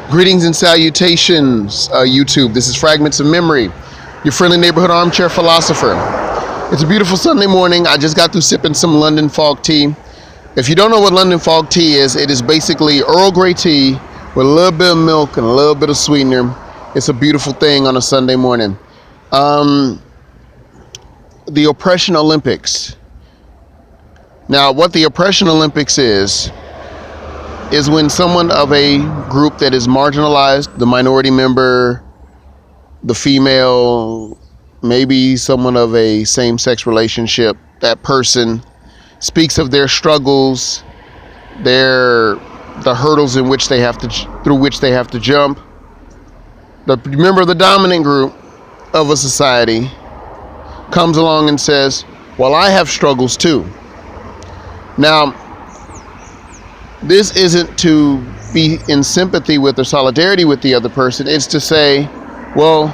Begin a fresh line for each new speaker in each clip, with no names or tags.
Greetings and salutations, YouTube. This is Fragments of Memory, your friendly neighborhood armchair philosopher. It's a beautiful Sunday morning. I just got through sipping some London Fog tea. If you don't know what London Fog tea is, it is basically Earl Grey tea with a little bit of milk and a little bit of sweetener. It's a beautiful thing on a Sunday morning. The Oppression Olympics. Now, what the Oppression Olympics is when someone of a group that is marginalized, the minority member, the female, maybe someone of a same-sex relationship, that person speaks of their struggles, the hurdles in which through which they have to jump. The member of the dominant group of a society comes along and says, well, I have struggles too. Now, this isn't to be in sympathy with or solidarity with the other person. It's to say, well,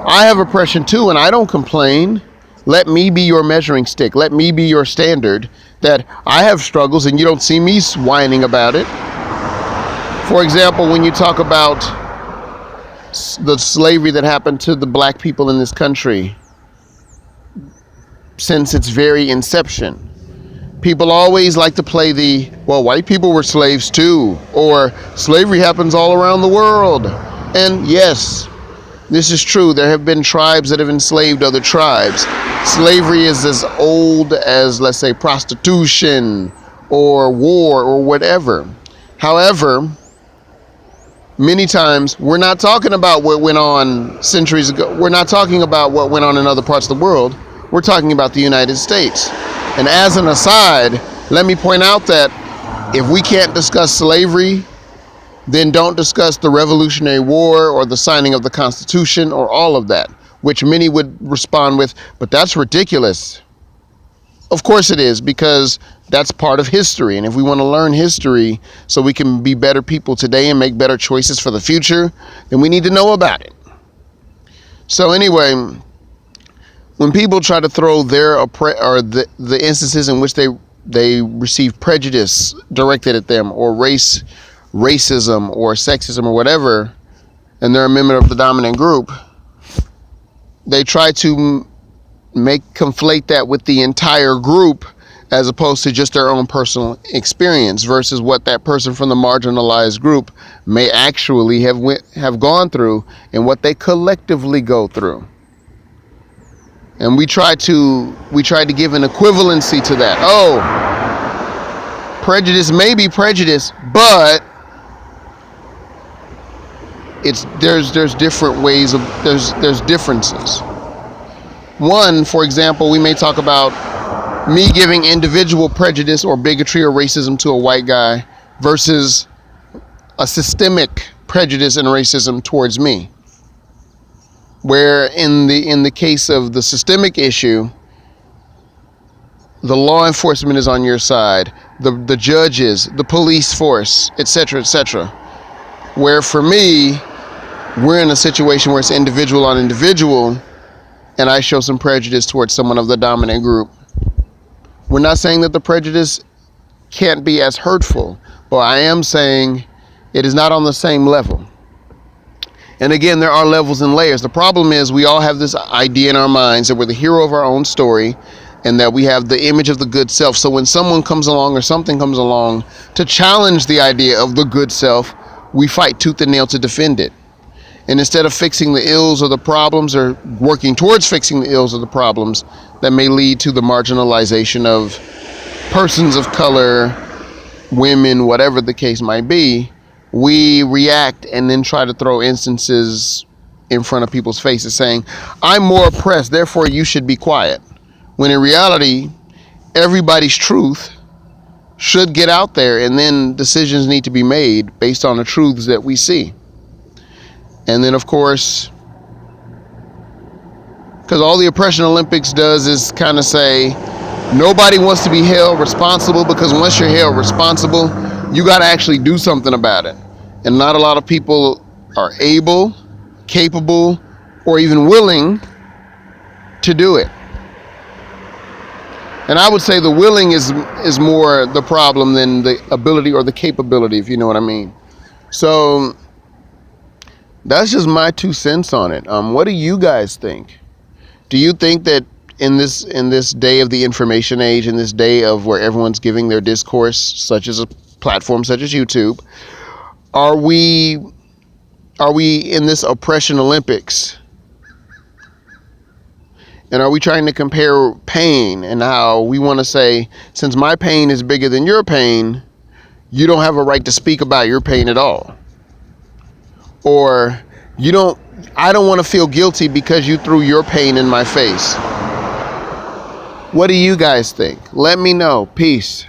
I have oppression too, and I don't complain. Let me be your measuring stick. Let me be your standard, that I have struggles and you don't see me whining about it. For example, when you talk about the slavery that happened to the black people in this country since its very inception, people always like to play well, white people were slaves too, or slavery happens all around the world. And yes, this is true. There have been tribes that have enslaved other tribes. Slavery is as old as, let's say, prostitution or war or whatever. However, many times we're not talking about what went on centuries ago. We're not talking about what went on in other parts of the world. We're talking about the United States. And as an aside, let me point out that if we can't discuss slavery, then don't discuss the Revolutionary War or the signing of the Constitution or all of that, which many would respond with, but that's ridiculous. Of course it is, because that's part of history. And if we want to learn history so we can be better people today and make better choices for the future, then we need to know about it. So anyway, when people try to throw the instances in which they receive prejudice directed at them, or racism or sexism or whatever, and they're a member of the dominant group, they try to conflate that with the entire group as opposed to just their own personal experience versus what that person from the marginalized group may actually have gone through and what they collectively go through. And we tried to give an equivalency to that. Oh, prejudice may be prejudice, but there's different ways of there's differences. One, for example, we may talk about me giving individual prejudice or bigotry or racism to a white guy versus a systemic prejudice and racism towards me. Where in the case of the systemic issue, the law enforcement is on your side, the judges, the police force, etc., etc. Where for me, we're in a situation where it's individual on individual, and I show some prejudice towards someone of the dominant group. We're not saying that the prejudice can't be as hurtful, but I am saying it is not on the same level. And again, there are levels and layers. The problem is we all have this idea in our minds that we're the hero of our own story and that we have the image of the good self. So when someone comes along or something comes along to challenge the idea of the good self, we fight tooth and nail to defend it. And instead of fixing the ills or the problems or working towards fixing the ills or the problems that may lead to the marginalization of persons of color, women, whatever the case might be, we react and then try to throw instances in front of people's faces saying, I'm more oppressed, therefore you should be quiet. When in reality, everybody's truth should get out there, and then decisions need to be made based on the truths that we see. And then, of course, because all the Oppression Olympics does is kind of say, nobody wants to be held responsible, because once you're held responsible, you got to actually do something about it. And not a lot of people are able, capable, or even willing to do it. And I would say the willing is more the problem than the ability or the capability, if you know what I mean. So That's just my 2 cents on it. What do you guys think? Do you think that in this day of the information age, in this day of where everyone's giving their discourse, such as a platform such as YouTube, are we in this oppression Olympics? And are we trying to compare pain and how we want to say, since my pain is bigger than your pain, you don't have a right to speak about your pain at all? Or I don't want to feel guilty because you threw your pain in my face. What do you guys think? Let me know. Peace.